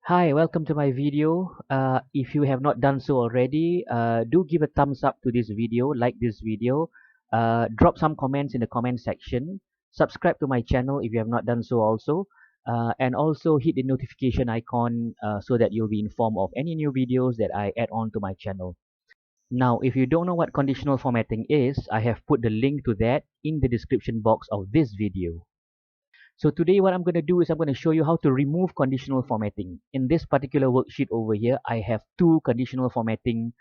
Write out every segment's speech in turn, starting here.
Hi, welcome to my video. If you have not done so already, do give a thumbs up to this video, like this video, drop some comments in the comment section, subscribe to my channel if you have not done so also, and also hit the notification icon so that you'll be informed of any new videos that I add on to my channel. Now, if you don't know what conditional formatting is, I have put the link to that in the description box of this video. So today what I'm going to do is I'm going to show you how to remove conditional formatting. In this particular worksheet over here, I have two conditional formatting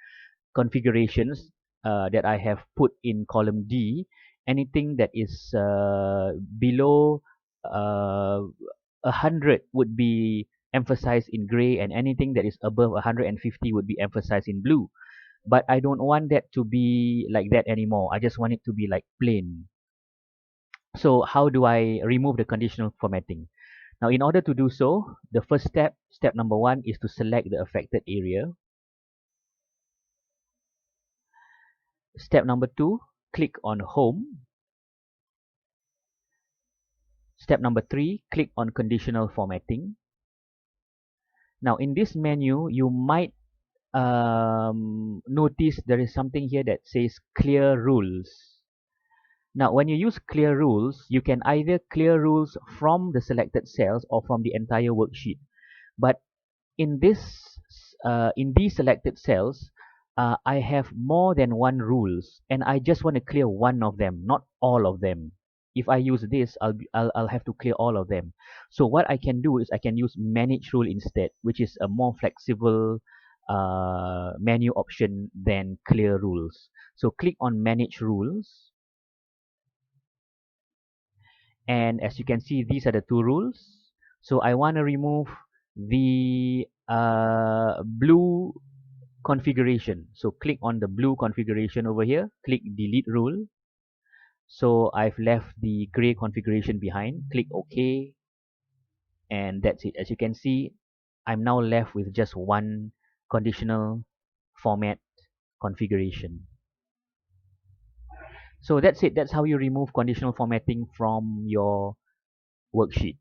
configurations that I have put in column D. Anything that is below 100 would be emphasized in gray, and anything that is above 150 would be emphasized in blue. But I don't want that to be like that anymore. I just want it to be like plain. So how do I remove the conditional formatting? Now, in order to do so, the first step number one, is to select the affected area. Step number two, click on Home. Step number three, click on Conditional Formatting. Now, in this menu, you might notice there is something here that says Clear Rules. Now, when you use Clear Rules, you can either clear rules from the selected cells or from the entire worksheet. But in these selected cells, I have more than one rules, and I just want to clear one of them, not all of them. If I use this, I'll have to clear all of them. So what I can do is I can use manage rule instead, which is a more flexible menu option than clear rules. So click on manage rules, and as you can see, these are the two rules. So I want to remove the blue configuration. So click on the blue configuration over here, click delete rule. So I've left the gray configuration behind, click OK, and that's it. As you can see, I'm now left with just one conditional format configuration. So that's it. That's how you remove conditional formatting from your worksheet.